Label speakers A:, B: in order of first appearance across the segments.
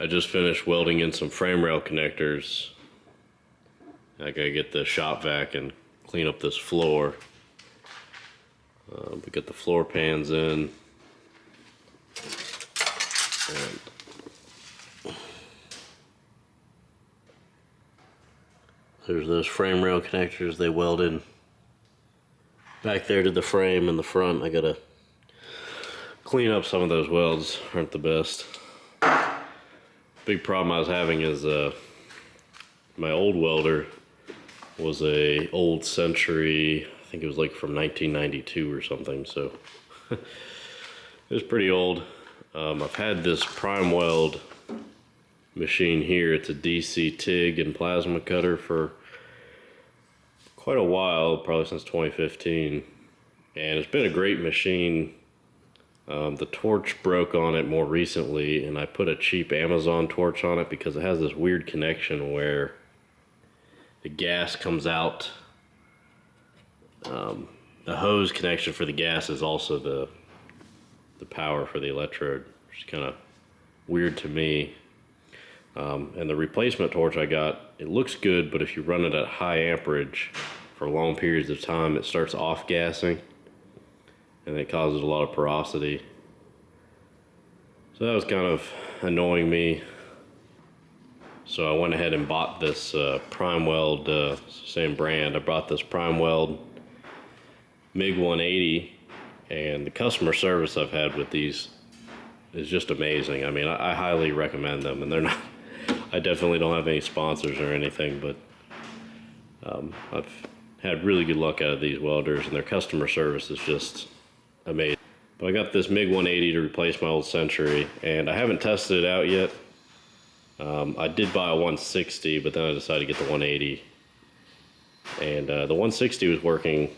A: I just finished welding in some frame rail connectors. I gotta get the shop vac and clean up this floor. We got the floor pans in. And there's those frame rail connectors they welded back there to the frame in the front. I gotta clean up some of those welds, aren't the best. Big problem I was having is my old welder was a old Century, I think it was like from 1992 or something, so it was pretty old. I've had this prime weld machine here. It's a DC TIG and plasma cutter for quite a while, probably since 2015, and it's been a great machine. The torch broke on it more recently, and I put a cheap Amazon torch on it because it has this weird connection where the gas comes out. The hose connection for the gas is also the power for the electrode, which is kind of weird to me. And the replacement torch I got, it looks good, but if you run it at high amperage for long periods of time, it starts off-gassing, and it causes a lot of porosity. So that was kind of annoying me. So I went ahead and bought this Prime Weld, same brand. I bought this Prime Weld MiG 180, and the customer service I've had with these is just amazing. I mean, I highly recommend them, and they're not, I definitely don't have any sponsors or anything, but I've had really good luck out of these welders, and their customer service is just amazing. But I got this MiG 180 to replace my old Century, and I haven't tested it out yet. I did buy a 160, but then I decided to get the 180. And the 160 was working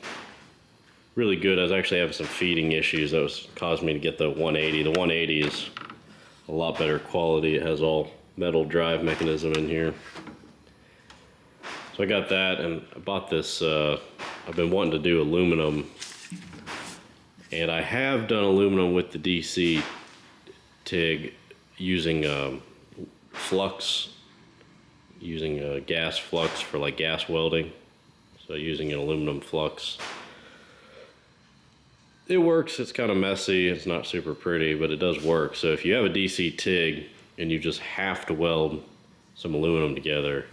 A: really good. I was actually having some feeding issues that was caused me to get the 180. The 180 is a lot better quality. It has all metal drive mechanism in here. So I got that, and I bought this, I've been wanting to do aluminum, and I have done aluminum with the DC TIG using flux, using gas flux for like gas welding. So using an aluminum flux. It works. It's kind of messy. It's not super pretty, but it does work. So if you have a DC TIG and you just have to weld some aluminum together,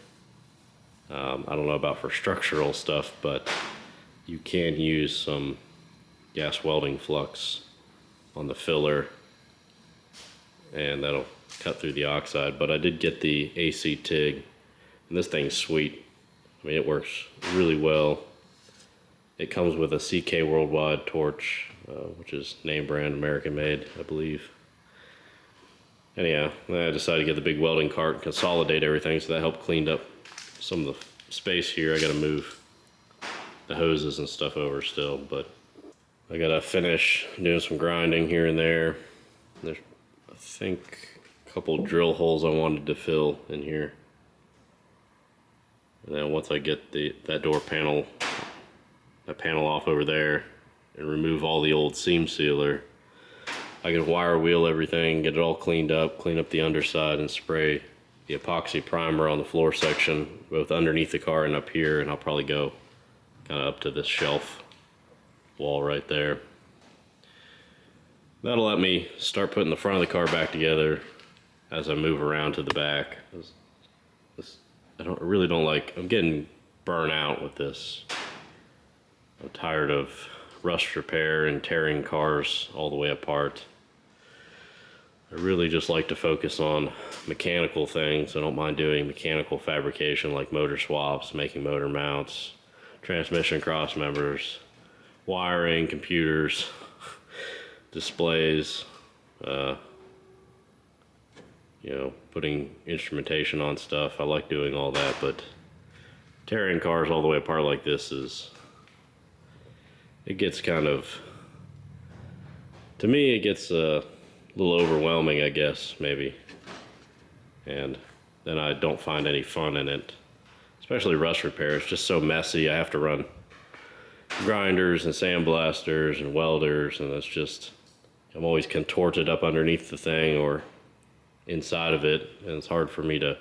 A: I don't know about for structural stuff, but you can use some gas welding flux on the filler, and that'll cut through the oxide. But I did get the AC TIG, and this thing's sweet. I mean, it works really well. It comes with a CK Worldwide torch, which is name brand, American made, I believe. Anyhow, I decided to get the big welding cart and consolidate everything, so that helped clean up some of the space here. I gotta move the hoses and stuff over still, but I gotta finish doing some grinding here and there. There's, I think, a couple drill holes I wanted to fill in here. And then once I get that door panel, that panel off over there, and remove all the old seam sealer, I can wire wheel everything, get it all cleaned up, clean up the underside, and spray the epoxy primer on the floor section, both underneath the car and up here, and I'll probably go kind of up to this shelf wall right there. That'll let me start putting the front of the car back together as I move around to the back. I really don't like, I'm getting burnt out with this. I'm tired of rust repair and tearing cars all the way apart. I really just like to focus on mechanical things. I don't mind doing mechanical fabrication like motor swaps, making motor mounts, transmission cross members, wiring, computers, displays, you know, putting instrumentation on stuff. I like doing all that, but tearing cars all the way apart like this it gets kind of, to me, it gets a little overwhelming, I guess, maybe. And then I don't find any fun in it, especially rust repair. It's just so messy. I have to run grinders and sandblasters and welders, and it's just, I'm always contorted up underneath the thing, or inside of it, and it's hard for me to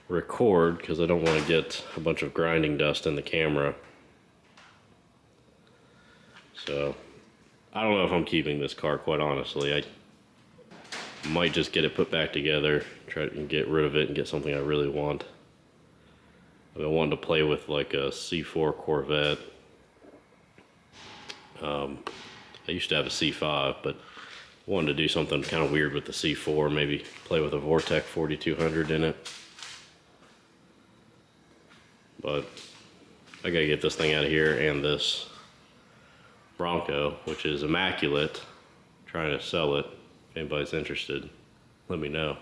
A: record because I don't want to get a bunch of grinding dust in the camera. So I don't know if I'm keeping this car, quite honestly. I might just get it put back together, try to get rid of it and get something I really want. I've been wanting to play with like a C4 Corvette. I used to have a C5, but wanted to do something kind of weird with the C4, maybe play with a Vortec 4200 in it. But I gotta get this thing out of here, and this Bronco, which is immaculate. Trying to sell it. If anybody's interested, let me know.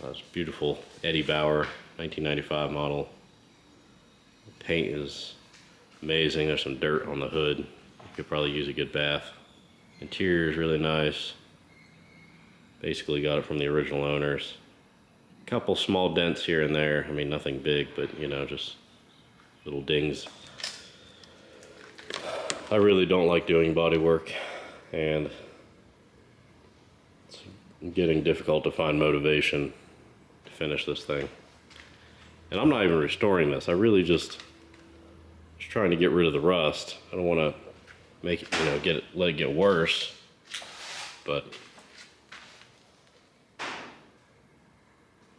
A: It's beautiful Eddie Bauer 1995 model. The paint is amazing. There's some dirt on the hood. You could probably use a good bath. Interior is really nice. Basically got it from the original owners. A couple small dents here and there. I mean, nothing big, but you know, just little dings. I really don't like doing body work, and it's getting difficult to find motivation to finish this thing. And I'm not even restoring this. I really just trying to get rid of the rust. I don't want to make it, you know, let it get worse. But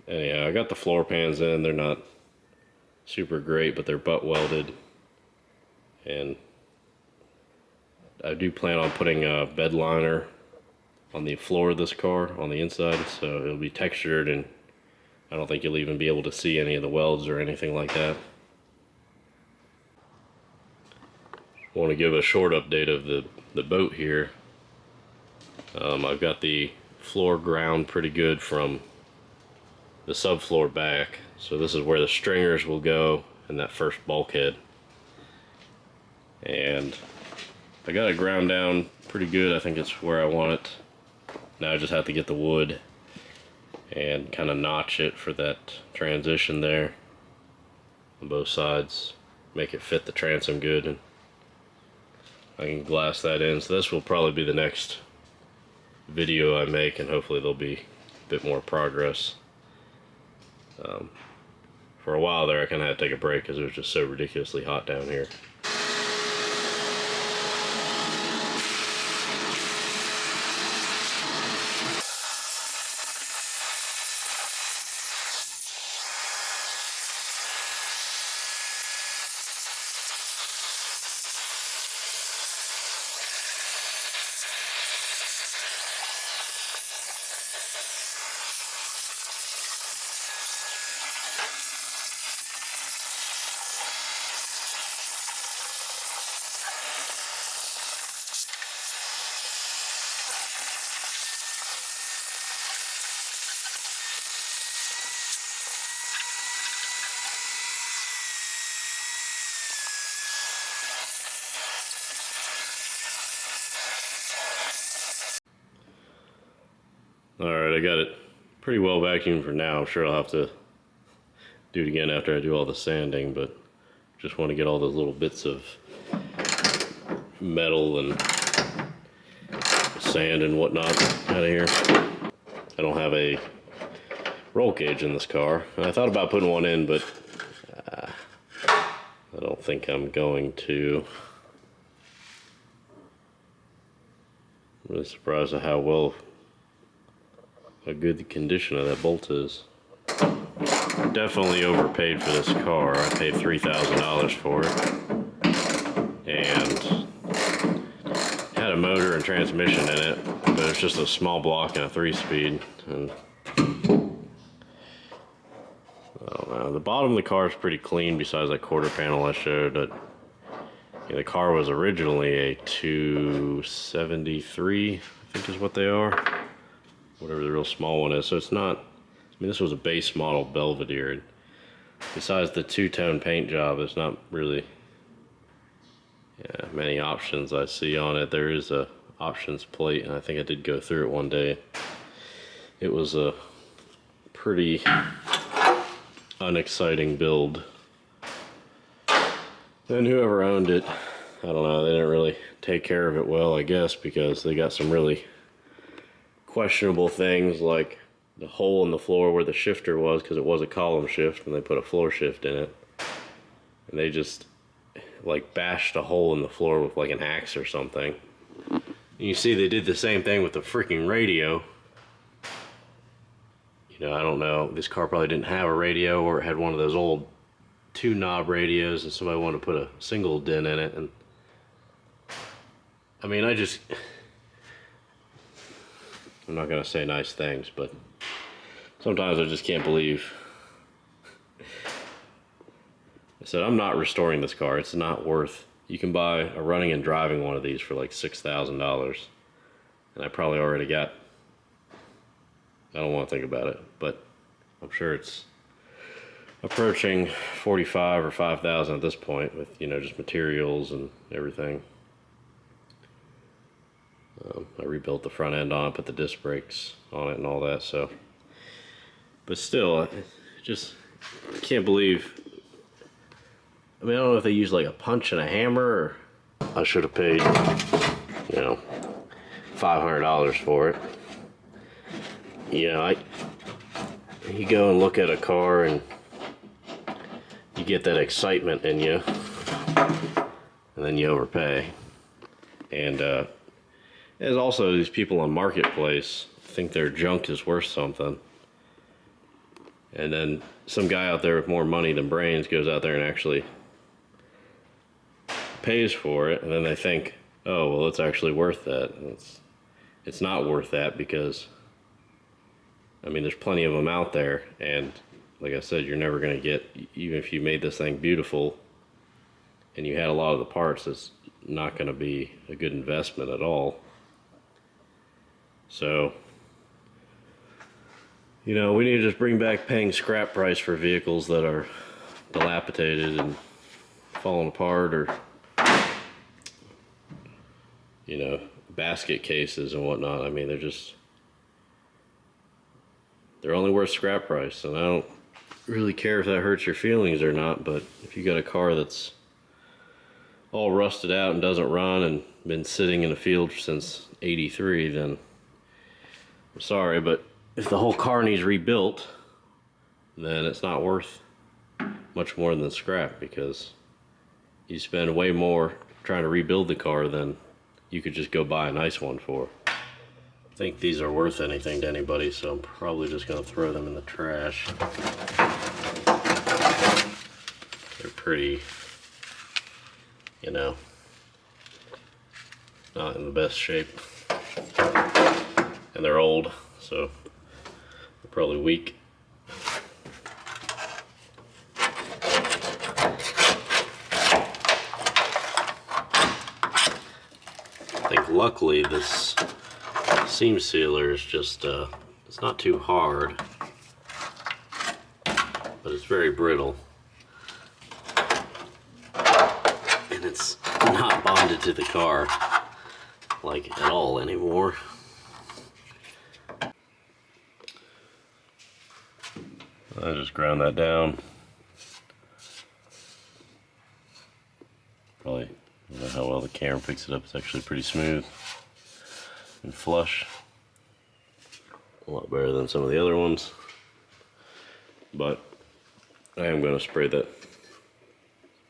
A: anyhow, I got the floor pans in. They're not super great, but they're butt welded. And I do plan on putting a bed liner on the floor of this car on the inside, so it'll be textured, and I don't think you'll even be able to see any of the welds or anything like that. I want to give a short update of the boat here. I've got the floor ground pretty good from the subfloor back, so this is where the stringers will go in that first bulkhead. And I got it ground down pretty good. I think it's where I want it. Now I just have to get the wood and kind of notch it for that transition there on both sides. Make it fit the transom good, and I can glass that in. So this will probably be the next video I make, and hopefully there'll be a bit more progress. For a while there I kind of had to take a break because it was just so ridiculously hot down here. Alright, I got it pretty well vacuumed for now. I'm sure I'll have to do it again after I do all the sanding, but just want to get all those little bits of metal and sand and whatnot out of here. I don't have a roll cage in this car. And I thought about putting one in, but I don't think I'm going to. I'm really surprised at how good the condition of that bolt is. Definitely overpaid for this car. I paid $3,000 for it, and had a motor and transmission in it, but it's just a small block and a 3-speed. And I don't know. The bottom of the car is pretty clean, besides that quarter panel I showed. But yeah, the car was originally a 273, I think is what they are. Whatever the real small one is. So it's not, I mean, this was a base model Belvedere. And besides the two-tone paint job, there's not really many options I see on it. There is a options plate, and I think I did go through it one day. It was a pretty unexciting build. And whoever owned it, I don't know, they didn't really take care of it well, I guess, because they got some really questionable things like the hole in the floor where the shifter was, because it was a column shift and they put a floor shift in it. And they just like bashed a hole in the floor with like an axe or something. And you see they did the same thing with the freaking radio. You know, I don't know, this car probably didn't have a radio, or it had one of those old 2-knob radios and somebody wanted to put a single DIN in it. And I mean, I'm not gonna say nice things, but sometimes I just can't believe. I said, I'm not restoring this car. It's not worth. You can buy a running and driving one of these for like $6,000, and I probably already got. I don't want to think about it, but I'm sure it's approaching 45 or 5,000 at this point, with, you know, just materials and everything. I rebuilt the front end on it, put the disc brakes on it and all that. So, but still, I just can't believe. I mean, I don't know if they use like a punch and a hammer, or I should have paid, you know, $500 for it. You know, you go and look at a car and you get that excitement in you, and then you overpay. And there's also these people on Marketplace think their junk is worth something. And then some guy out there with more money than brains goes out there and actually pays for it, and then they think, oh, well, it's actually worth that. And it's not worth that, because I mean, there's plenty of them out there, and like I said, you're never going to get, even if you made this thing beautiful and you had a lot of the parts, it's not going to be a good investment at all. So, you know, we need to just bring back paying scrap price for vehicles that are dilapidated and falling apart, or, you know, basket cases and whatnot. I mean, they're only worth scrap price, and I don't really care if that hurts your feelings or not, but if you got a car that's all rusted out and doesn't run and been sitting in the field since '83, then I'm sorry, but if the whole car needs rebuilt, then it's not worth much more than scrap, because you spend way more trying to rebuild the car than you could just go buy a nice one for. I think these are worth anything to anybody, so I'm probably just going to throw them in the trash. They're pretty, you know, not in the best shape. And they're old, so they're probably weak. I think luckily this seam sealer is just, it's not too hard, but it's very brittle. And it's not bonded to the car, like, at all anymore. I just ground that down. Probably, I don't know how well the camera picks it up. It's actually pretty smooth and flush. A lot better than some of the other ones. But I am going to spray that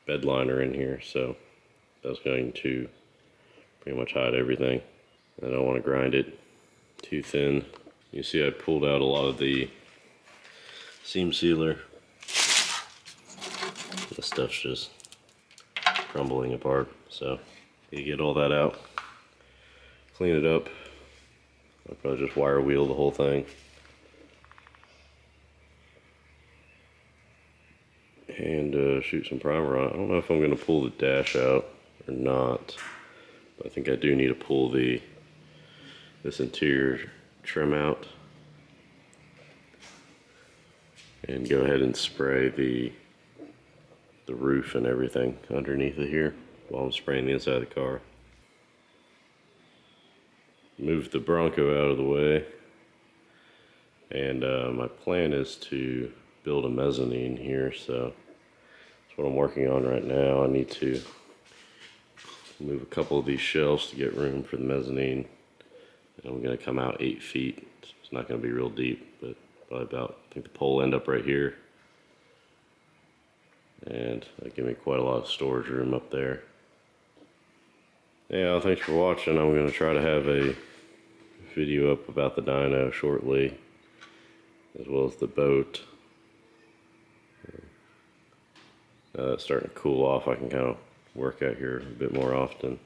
A: bed liner in here, so that's going to pretty much hide everything. I don't want to grind it too thin. You see I pulled out a lot of the seam sealer. The stuff's just crumbling apart, so you get all that out, clean it up. I'll probably just wire wheel the whole thing, and shoot some primer on it. I don't know if I'm going to pull the dash out or not, but I think I do need to pull this interior trim out and go ahead and spray the roof and everything underneath it here while I'm spraying the inside of the car. Move the Bronco out of the way, and my plan is to build a mezzanine here, so that's what I'm working on right now. I need to move a couple of these shelves to get room for the mezzanine, and I'm going to come out 8 feet, It's not going to be real deep, but probably about, I think the pole end up right here. And that give me quite a lot of storage room up there. Yeah, thanks for watching. I'm going to try to have a video up about the dyno shortly, as well as the boat. It's starting to cool off. I can kind of work out here a bit more often.